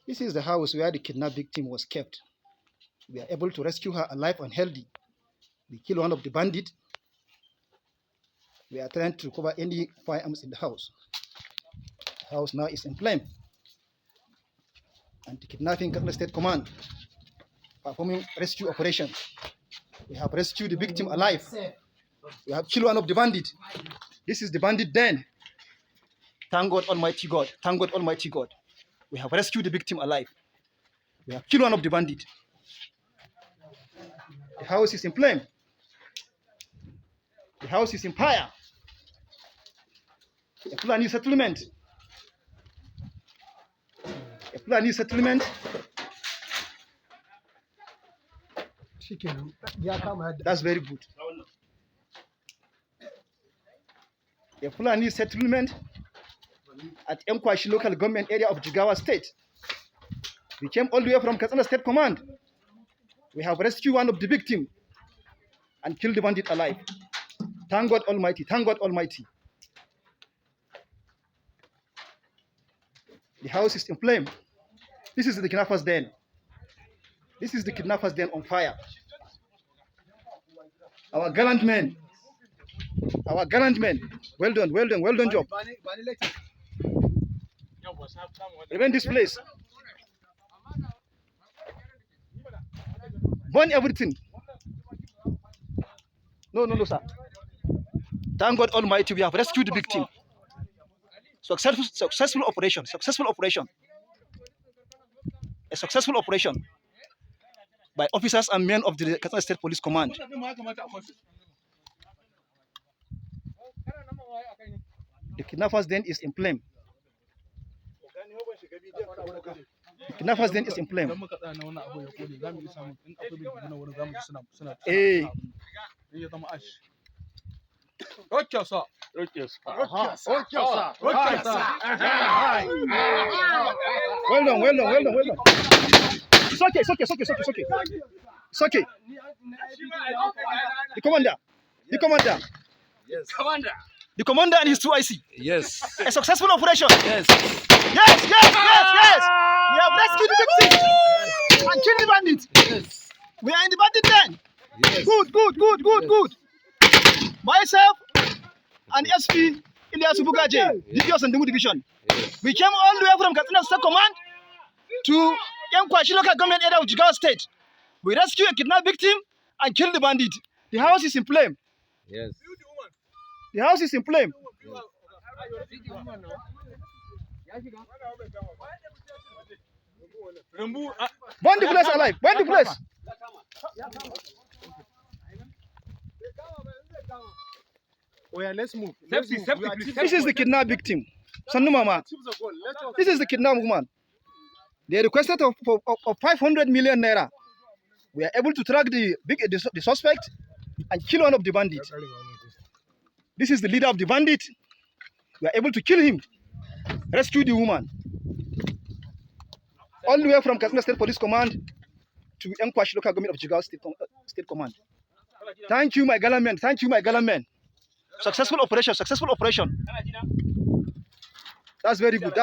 This is the house where the kidnapped victim was kept. We are able to rescue her alive and healthy. We kill one of the bandits. We are trying to recover any firearms in the house. The house now is in flame. And the kidnapping Katsina State Command performing rescue operation. We have rescued the victim alive. We have killed one of the bandits. This is the bandit den. Thank God Almighty God. Thank God Almighty God. We have rescued the victim alive. We have killed one of the bandits. The house is in flame. The house is in fire. A Fulani settlement. A Fulani settlement. That's very good. A Fulani settlement at Mkwashi local government area of Jigawa State. We came all the way from Katsina State Command. We have rescued one of the victims and killed the bandit alive. Thank God Almighty. Thank God Almighty. The house is in flame. This is the kidnappers' den. This is the kidnappers' den on fire. Our gallant men. Our gallant men. Well done, well done, well done job. Remain this place. Burn everything. No, sir. Thank God Almighty, we have rescued the victim. Successful operation. A successful operation by officers and men of the Katsina State Police Command. The kidnappers den is in flame. The kidnappers den is in flame. Hey. Okay, sir. Well done. It's okay. It's okay. The commander. Yes. Commander. The commander and his 2 IC. Yes. A successful operation. Yes. We have rescued the victim and killed the bandits. Yes. We are in the bandit den. Yes. Good. Myself and SP Ilyasu Bugaje, DPS and Demu Division. Yes. We came all the way from Katsina State Command to Mkwashi local government area of Jigawa State. We rescued a kidnapped victim and killed the bandit. The house is in flame. Yes. The house is in flame. Burn the place alive. Burn the place. Oh yeah, let's move. This is the kidnapped victim. Sannu Mama. This is the kidnapped woman. They requested of 500 million naira. We are able to track the suspect and kill one of the bandits. This is the leader of the bandit. We are able to kill him, rescue the woman. All the way from Katsina State Police Command to Mkwashi local government of Jigawa State Command. Thank you, my gallant men. Successful operation. That's very good.